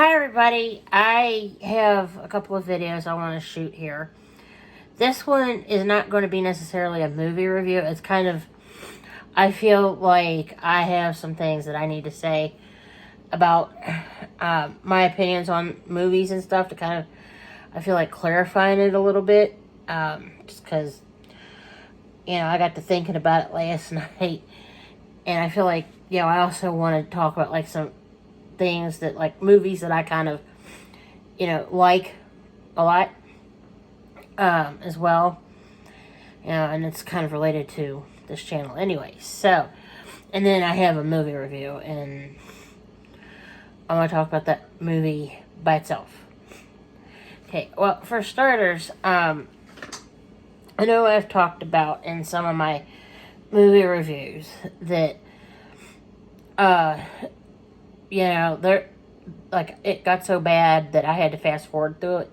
Hi everybody, I have a couple of videos I want to shoot here. This one is not going to be necessarily a movie review. It's kind of, I feel like I have some things that I need to say about my opinions on movies and stuff to kind of, I feel like clarifying it a little bit. Just because, I got to thinking about it last night. And I feel like, I also want to talk about like some things that like movies that I kind of like a lot as well, and it's kind of related to this channel anyway. So, and then I have a movie review, and I want to talk about that movie by itself. Okay, well, for starters, I know I've talked about in some of my movie reviews that they're like, it got so bad that I had to fast forward through it.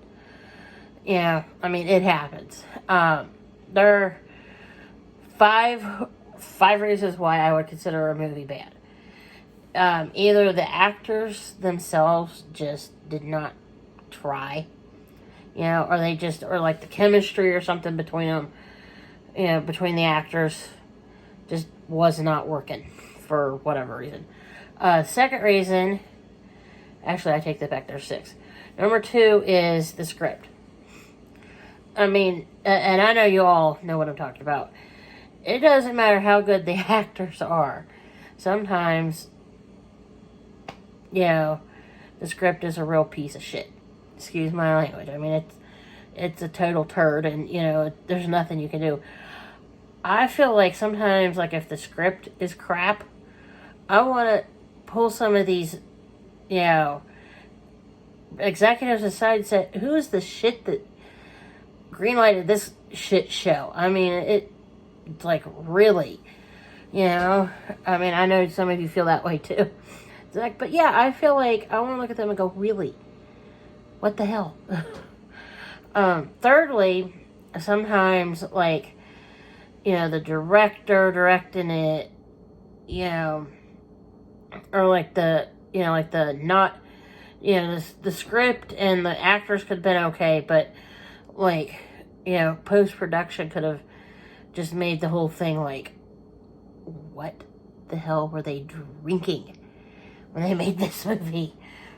Yeah, I mean, it happens. There are five reasons why I would consider a movie bad. Either the actors themselves just did not try, or they just, or like the chemistry or something between them, between the actors just was not working for whatever reason. Second reason, actually I take that back, there's 6. Number 2 is the script. I mean, and I know you all know what I'm talking about. It doesn't matter how good the actors are. Sometimes, the script is a real piece of shit. Excuse my language. I mean, it's a total turd, and, there's nothing you can do. I feel like sometimes, like, if the script is crap, I want to pull some of these, executives aside and say, who is the shit that greenlighted this shit show? I mean, it's like, really, I mean, I know some of you feel that way too. It's like, but yeah, I feel like I want to look at them and go, really? What the hell? Thirdly, sometimes, like, the director directing it, or like the the script and the actors could have been okay, but like, post-production could have just made the whole thing like, what the hell were they drinking when they made this movie?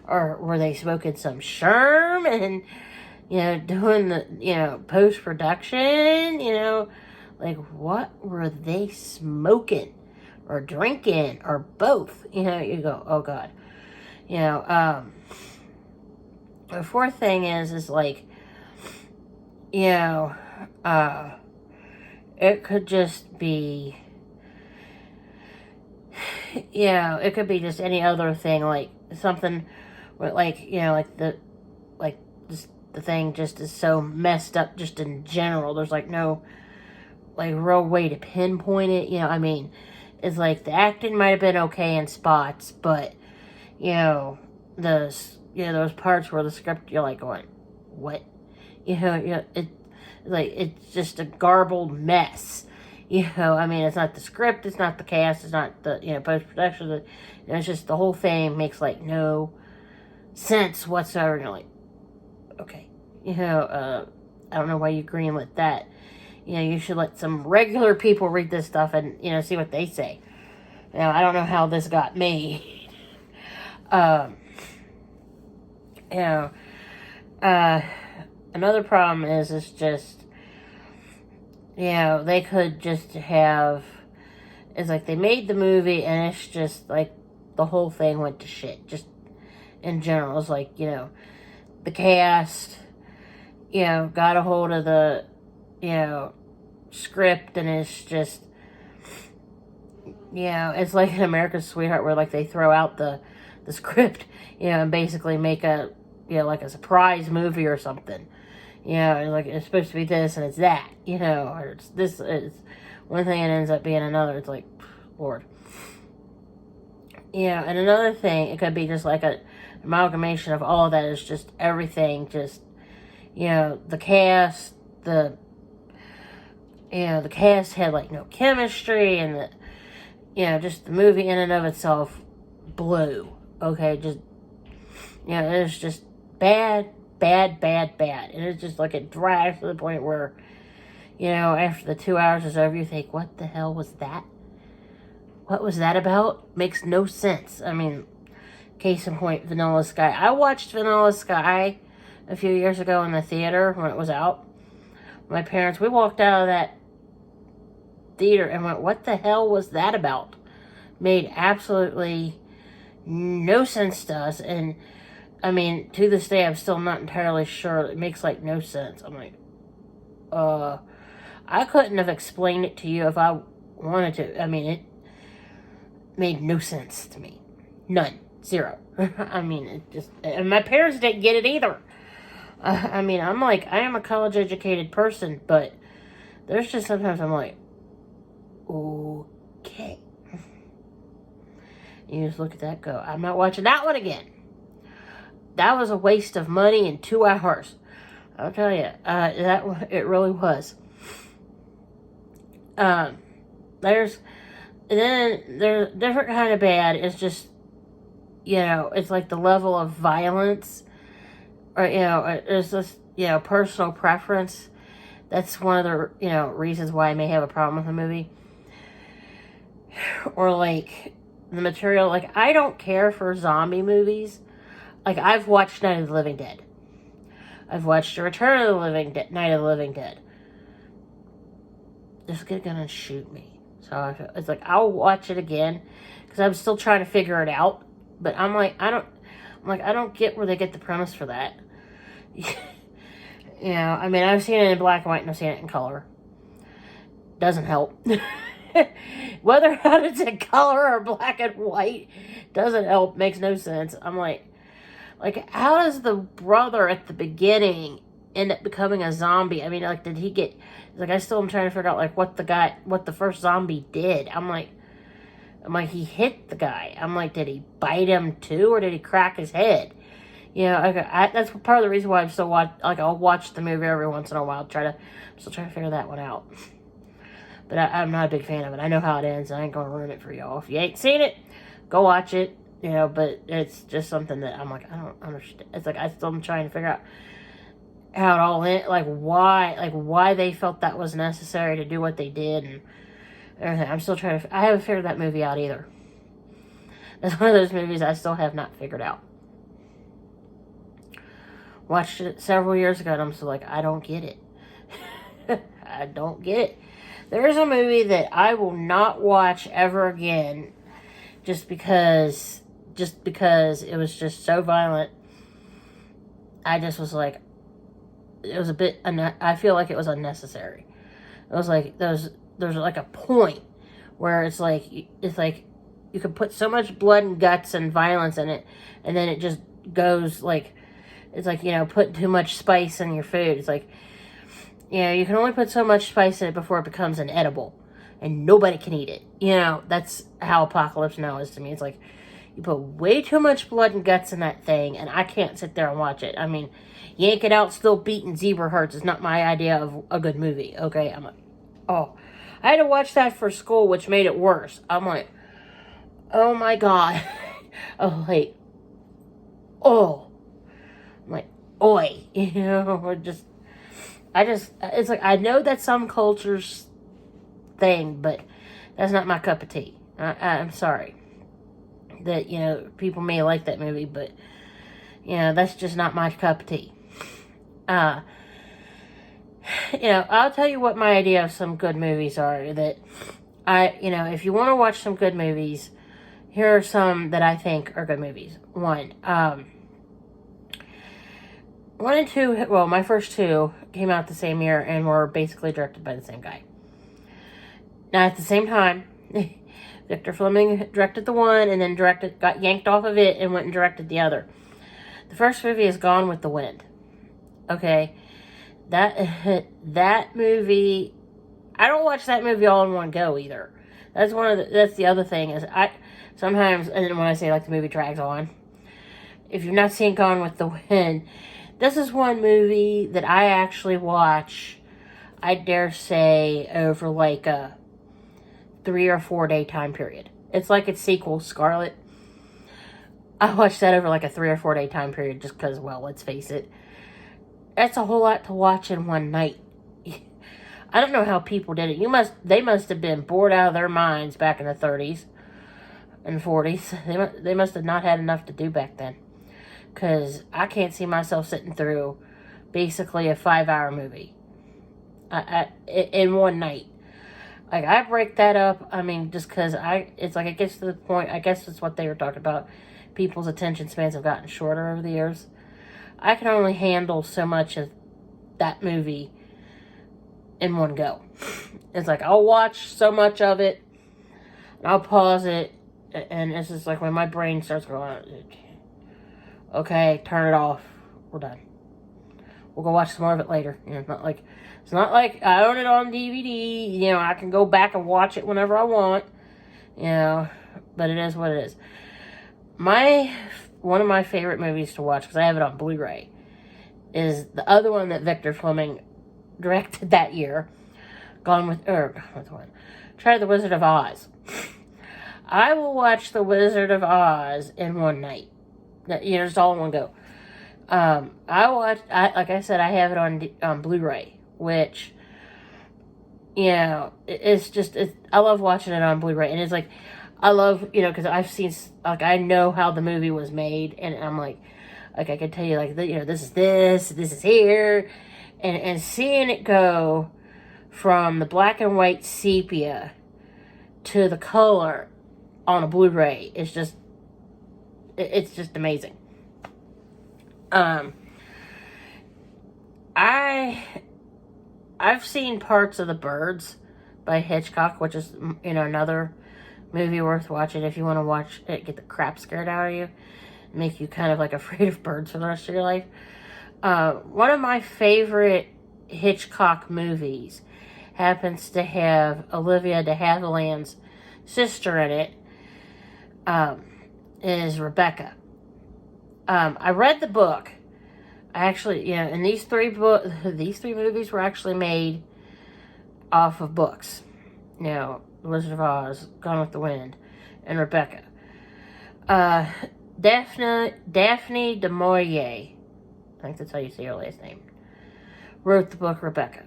Or were they smoking some sherm and, doing the, post-production, like, what were they smoking or drinking or both? You go, oh God. The fourth thing is like, it could just be, it could be just any other thing, like something, like, the thing just is so messed up just in general. There's like no, like, real way to pinpoint it. I mean, it's like the acting might have been okay in spots, but, those parts where the script, you're like going, what? It's just a garbled mess. I mean, it's not the script, it's not the cast, it's not the, post-production. It's just the whole thing makes, like, no sense whatsoever. And you're like, okay. I don't know why you greenlit that. You should let some regular people read this stuff and, see what they say. I don't know how this got made. Another problem is just, they could just have, it's like they made the movie and it's just like the whole thing went to shit. Just in general, it's like, the cast, got a hold of the, script, and it's just, it's like an America's Sweetheart where like they throw out the script, and basically make a, like a surprise movie or something. Like it's supposed to be this and it's that, or it's this, it's one thing and ends up being another. It's like, Lord. And another thing, it could be just like a amalgamation of all of that. Is just everything, just, the cast, the cast had like no chemistry, and just the movie in and of itself blew. Okay, just You know, it's just bad, bad, bad, bad. And it's just like it drags to the point where, you know, after the 2 hours is over, you think, what the hell was that? What was that about? Makes no sense. I mean, case in point, Vanilla Sky. I watched Vanilla Sky a few years ago in the theater when it was out. My parents, we walked out of that theater and went, what the hell was that about? Made absolutely no sense to us. And I mean, to this day, I'm still not entirely sure. It makes like no sense. I'm like, I couldn't have explained it to you if I wanted to. I mean, it made no sense to me. None. Zero. I mean, it just, and my parents didn't get it either. I mean, I'm like, I am a college educated person, but there's just sometimes I'm like, okay. You just look at that, go, I'm not watching that one again. That was a waste of money in 2 hours. I'll tell you, it really was. There's different kind of bad. It's just, you know, it's like the level of violence, or, you know, it's just, you know, personal preference. That's one of the, you know, reasons why I may have a problem with the movie. Or like the material, like I don't care for zombie movies. Like I've watched Night of the Living Dead. I've watched The Return of the Living Dead, Night of the Living Dead. Just get a gun and shoot me. So it's like I'll watch it again because I'm still trying to figure it out. But I'm like, I don't get where they get the premise for that. You know, I mean, I've seen it in black and white and I've seen it in color. Doesn't help. Whether or not it's in color or black and white doesn't help. Makes no sense. I'm like, how does the brother at the beginning end up becoming a zombie? I mean, like, did he get, like, I still am trying to figure out, like, what the first zombie did. I'm like, he hit the guy. I'm like, did he bite him too, or did he crack his head? You know, that's part of the reason why I'm still I'll watch the movie every once in a while. I'm still trying to figure that one out. But I'm not a big fan of it. I know how it ends. I ain't gonna ruin it for y'all. If you ain't seen it, go watch it. You know, but it's just something that I'm like, I don't understand. It's like I still am trying to figure out how it all went, like why they felt that was necessary to do what they did and everything. I'm still trying to. I haven't figured that movie out either. That's one of those movies I still have not figured out. Watched it several years ago, and I'm still like, I don't get it. I don't get it. There's a movie that I will not watch ever again, just because it was just so violent. I just was like, it was a bit. I feel like it was unnecessary. It was like there's like a point where it's like you can put so much blood and guts and violence in it, and then it just goes like, it's like, you know, putting too much spice in your food. It's like, you know, you can only put so much spice in it before it becomes an edible, and nobody can eat it. You know, that's how Apocalypse Now is to me. It's like, you put way too much blood and guts in that thing, and I can't sit there and watch it. I mean, yank it out, still beating zebra hurts is not my idea of a good movie, okay? I'm like, oh. I had to watch that for school, which made it worse. I'm like, oh my God. Oh, like, oh. I'm like, oi. You know, it's like, I know that's some culture's thing, but that's not my cup of tea. I'm sorry that, you know, people may like that movie, but, you know, that's just not my cup of tea. You know, I'll tell you what my idea of some good movies are. That you know, if you want to watch some good movies, here are some that I think are good movies. One and two, well, my first two came out the same year and were basically directed by the same guy. Now, at the same time, Victor Fleming directed the one and then got yanked off of it and went and directed the other. The first movie is Gone with the Wind. Okay? That movie, I don't watch that movie all in one go either. That's the other thing is sometimes, and then when I say like the movie drags on, if you've not seen Gone with the Wind, this is one movie that I actually watch, I dare say, over like a 3 or 4 day time period. It's like its sequel, Scarlet. I watched that over like a 3 or 4 day time period just because, well, let's face it, that's a whole lot to watch in one night. I don't know how people did it. They must have been bored out of their minds back in the 30s and 40s. They must have not had enough to do back then. Because I can't see myself sitting through basically a 5-hour movie in one night. Like, I break that up, I mean, just because it's like it gets to the point, I guess that's what they were talking about. People's attention spans have gotten shorter over the years. I can only handle so much of that movie in one go. It's like, I'll watch so much of it, and I'll pause it, and it's just like when my brain starts going, okay, turn it off, we're done. We'll go watch some more of it later. You know, it's not like I own it on DVD. You know, I can go back and watch it whenever I want. You know, but it is what it is. One of my favorite movies to watch, because I have it on Blu-ray, is the other one that Victor Fleming directed that year, Try the Wizard of Oz. I will watch The Wizard of Oz in one night. You know, just all in one go. Like I said, I have it on Blu-ray, which, you know, I love watching it on Blu-ray, and it's like, I love, you know, because I've seen, like, I know how the movie was made, and I'm like I can tell you, like, you know, this is here, and seeing it go from the black and white sepia to the color on a Blu-ray is just, it's just amazing. I've seen parts of The Birds by Hitchcock, which is, you know, another movie worth watching if you want to watch it, get the crap scared out of you, make you kind of like afraid of birds for the rest of your life. One of my favorite Hitchcock movies happens to have Olivia de Havilland's sister in it, is Rebecca. I read the book. I actually, you know, and these three movies were actually made off of books. You know, The Wizard of Oz, Gone with the Wind, and Rebecca. Daphne du Maurier, I think that's how you say her last name, wrote the book Rebecca.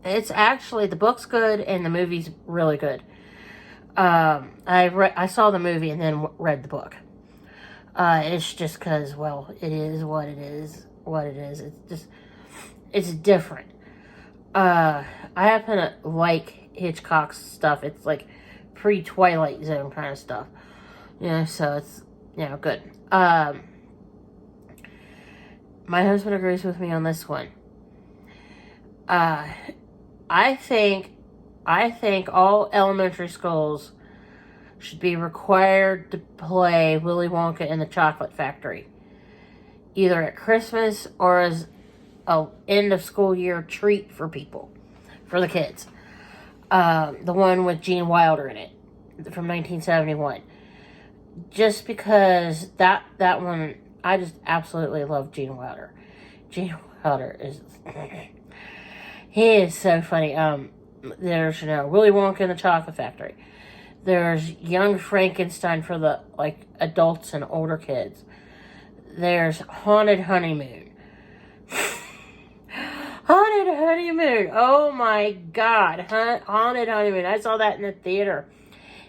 It's actually, the book's good and the movie's really good. I saw the movie and then read the book. It's just because, well, it is what it is. It's different. I happen to like Hitchcock's stuff. It's like pre-Twilight Zone kind of stuff. You know, so it's, you know, good. My husband agrees with me on this one. I think all elementary schools should be required to play Willy Wonka and the Chocolate Factory, either at Christmas or as a end of school year treat for the kids. The one with Gene Wilder in it from 1971. Just because that one, I just absolutely love Gene Wilder. Gene Wilder he is so funny. There's, you know, Willy Wonka and the Chocolate Factory. There's Young Frankenstein for the, like, adults and older kids. There's Haunted Honeymoon. Haunted Honeymoon. Oh my God. Haunted Honeymoon. I saw that in the theater.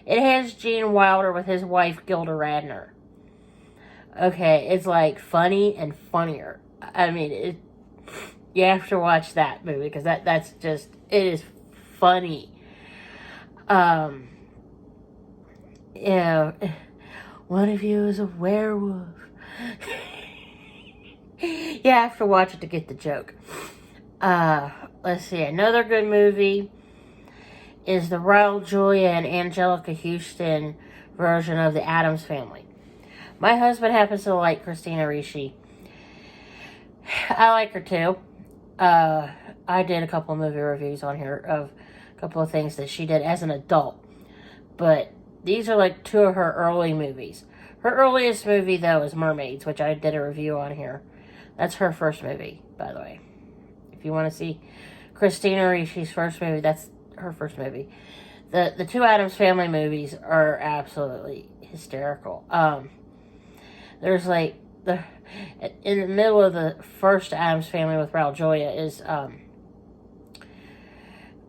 It has Gene Wilder with his wife, Gilda Radner. Okay, it's like funny and funnier. I mean, you have to watch that movie because that's just, it is funny. You know, one of you is a werewolf. You have to watch it to get the joke. Let's see, another good movie is the Raul Julia and Angelica Houston version of The Addams Family. My husband happens to like Christina Ricci. I like her too. I did a couple of movie reviews on here of a couple of things that she did as an adult. But these are like two of her early movies. Her earliest movie, though, is Mermaids, which I did a review on here. That's her first movie, by the way. If you want to see Christina Ricci's first movie, that's her first movie. The two Addams Family movies are absolutely hysterical. there's like in the middle of the first Addams Family with Raul Julia is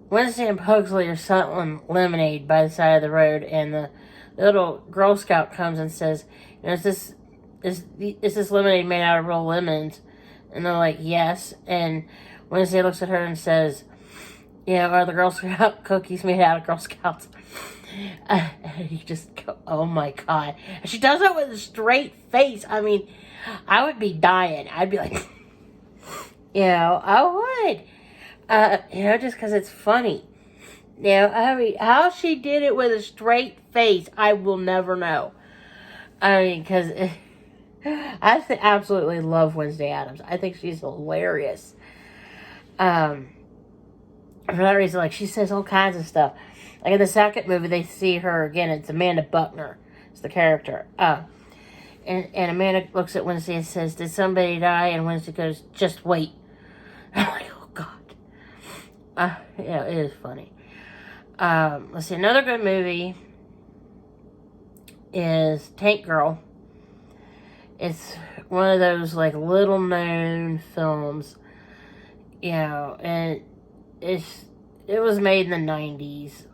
Wednesday and Pugsley are selling lemonade by the side of the road, and the little Girl Scout comes and says, is this lemonade made out of real lemons? And they're like, yes. And Wednesday looks at her and says, are the Girl Scout cookies made out of Girl Scouts? And you just go, oh my God. And she does it with a straight face. I mean, I would be dying. I'd be like, I would. Just because it's funny. I mean, how she did it with a straight face, I will never know. I mean, because I absolutely love Wednesday Addams. I think she's hilarious. For that reason, like, she says all kinds of stuff. Like, in the second movie, they see her again. It's Amanda Buckner. It's the character. And Amanda looks at Wednesday and says, did somebody die? And Wednesday goes, just wait. I'm like, oh, God. It is funny. Let's see. Another good movie is Tank Girl. It's one of those, like, little-known films. And it was made in the 90s.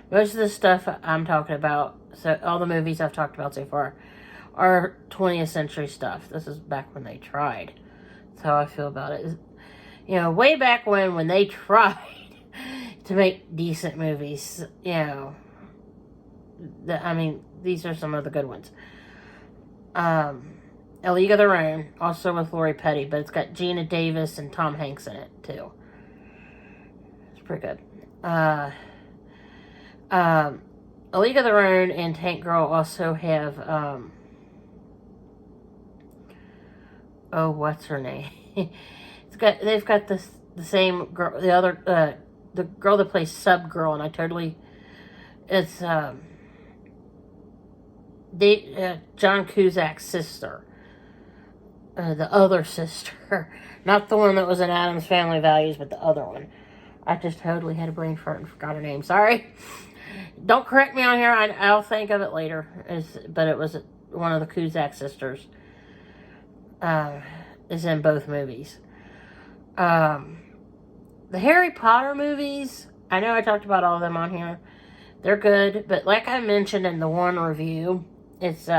Most of the stuff I'm talking about, so all the movies I've talked about so far, are 20th century stuff. This is back when they tried. That's how I feel about it. Way back when they tried to make decent movies, these are some of the good ones. A League of Their Own, also with Lori Petty, but it's got Gina Davis and Tom Hanks in it, too. It's pretty good. A League of Their Own and Tank Girl also have, what's her name? They've got the same girl, the girl that plays Sub Girl, and it's, John Cusack's sister. The other sister. Not the one that was in Addams Family Values, but the other one. I just totally had a brain fart and forgot her name. Sorry. Don't correct me on here. I'll think of it later. But it was one of the Cusack sisters. Is in both movies. The Harry Potter movies, I know I talked about all of them on here. They're good. But like I mentioned in the one review, it's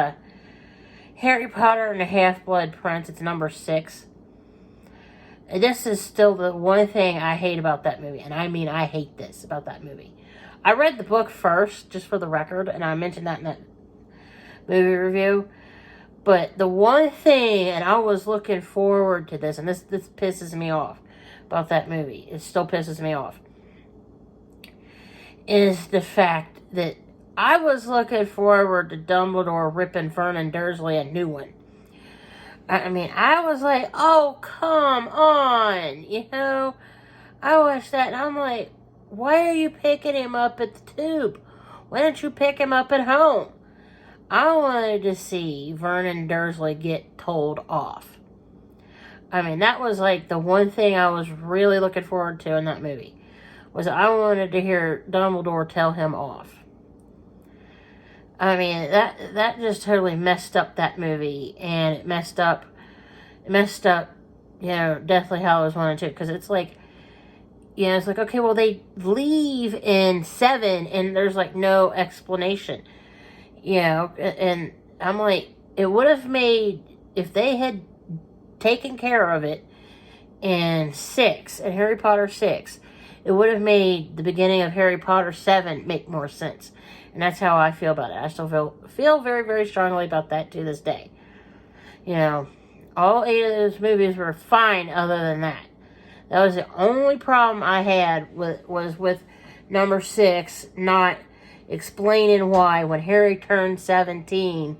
Harry Potter and the Half-Blood Prince. It's number 6. This is still the one thing I hate about that movie. And I mean, I hate this about that movie. I read the book first, just for the record, and I mentioned that in that movie review. But the one thing, and I was looking forward to this, and this pisses me off about that movie. It still pisses me off. Is the fact that I was looking forward to Dumbledore ripping Vernon Dursley a new one. I mean, I was like, oh, come on. I watched that and I'm like, why are you picking him up at the Tube? Why don't you pick him up at home? I wanted to see Vernon Dursley get told off. I mean, that was like the one thing I was really looking forward to in that movie. Was I wanted to hear Dumbledore tell him off. I mean, that just totally messed up that movie, and it messed up, Deathly Hallows 1 and 2, because it's like, it's like, okay, well, they leave in 7, and there's, like, no explanation, and I'm like, it would have made, if they had taken care of it in 6, in Harry Potter 6, it would have made the beginning of Harry Potter 7 make more sense. And that's how I feel about it. I still feel very, very strongly about that to this day. All 8 of those movies were fine other than that. That was the only problem I had was with number 6 not explaining why when Harry turned 17,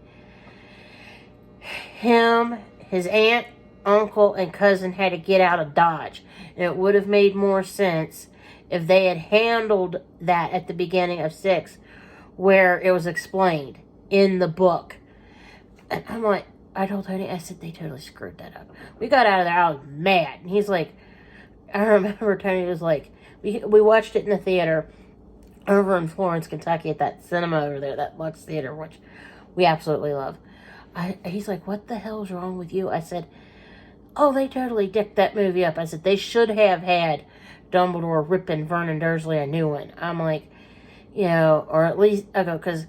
him, his aunt, uncle, and cousin had to get out of Dodge. And it would have made more sense if they had handled that at the beginning of 6, where it was explained in the book. And I'm like, I told Tony, I said, they totally screwed that up. We got out of there, I was mad. And he's like, I remember Tony was like, we watched it in the theater over in Florence, Kentucky, at that cinema over there, that Lux Theater, which we absolutely love. He's like, what the hell's wrong with you? I said, oh, they totally dicked that movie up. I said, they should have had Dumbledore ripping Vernon Dursley a new one. I'm like, you know, or at least, I go, because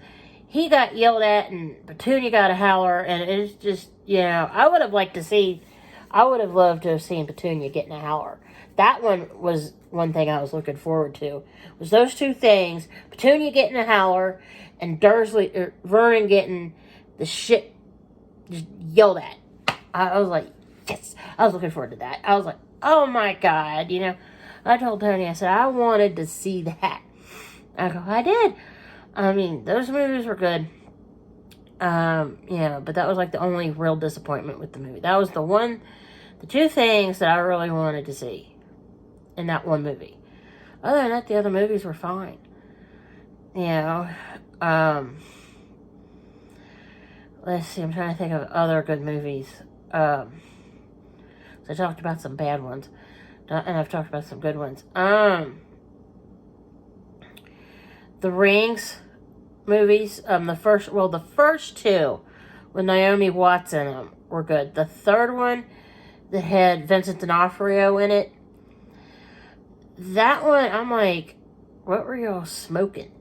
he got yelled at and Petunia got a howler, and it's just, you know, I would have loved to have seen Petunia getting a howler. That one was one thing I was looking forward to, was those two things, Petunia getting a howler, and Vernon getting the shit just yelled at. I was like, yes, I was looking forward to that. I was like, oh my God, you know, I told Tony, I said, I wanted to see that. I go, I did. I mean, those movies were good. Yeah, but that was like the only real disappointment with the movie. That was the two things that I really wanted to see in that one movie. Other than that, the other movies were fine. You know, let's see, I'm trying to think of other good movies. So I talked about some bad ones, and I've talked about some good ones. The Rings movies, the first two with Naomi Watts in them were good. The third one that had Vincent D'Onofrio in it, that one, I'm like, what were y'all smoking?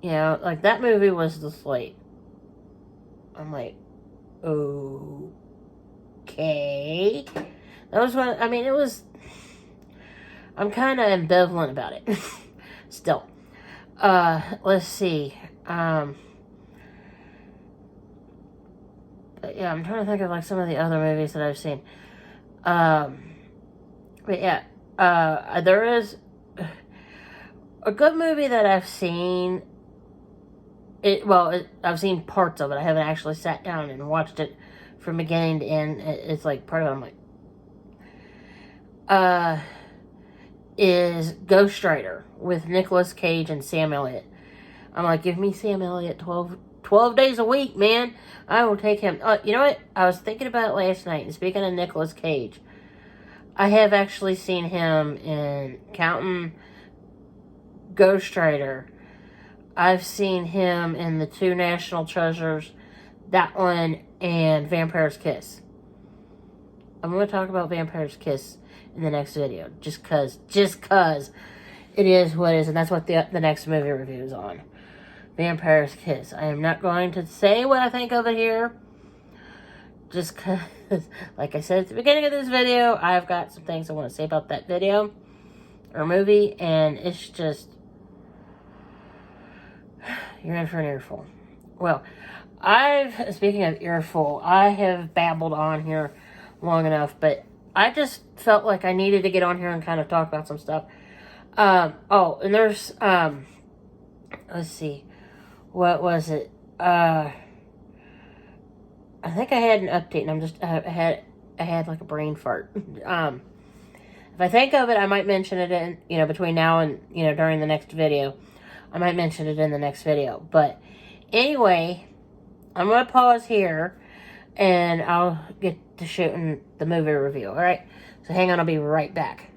You know, like, that movie was just like, I'm like, okay. That was one, I mean, it was, I'm kind of ambivalent about it. Still. Let's see. But yeah, I'm trying to think of like some of the other movies that I've seen. But yeah, there is a good movie that I've seen. I've seen parts of it. I haven't actually sat down and watched it from beginning to end. It's like part of it. I'm like, is Ghost Rider with Nicolas Cage and Sam Elliott. I'm like, give me Sam Elliott 12 days a week, man. I will take him. You know what? I was thinking about it last night, and speaking of Nicolas Cage, I have actually seen him in counting Ghost Rider. I've seen him in The Two National Treasures, that one, and Vampire's Kiss. I'm going to talk about Vampire's Kiss in the next video, just cause it is what it is, and that's what the next movie review is on. Vampire's Kiss. I am not going to say what I think of it here, just cause, like I said at the beginning of this video, I've got some things I want to say about that video, or movie, and it's just, you're in for an earful. Well, speaking of earful, I have babbled on here long enough, but I just felt like I needed to get on here and kind of talk about some stuff. And there's, let's see, what was it? I think I had an update, and I had like a brain fart. If I think of it, I might mention it in, between now and, during the next video. I might mention it in the next video. But anyway, I'm going to pause here, and I'll get to shooting the movie review, alright? So hang on, I'll be right back.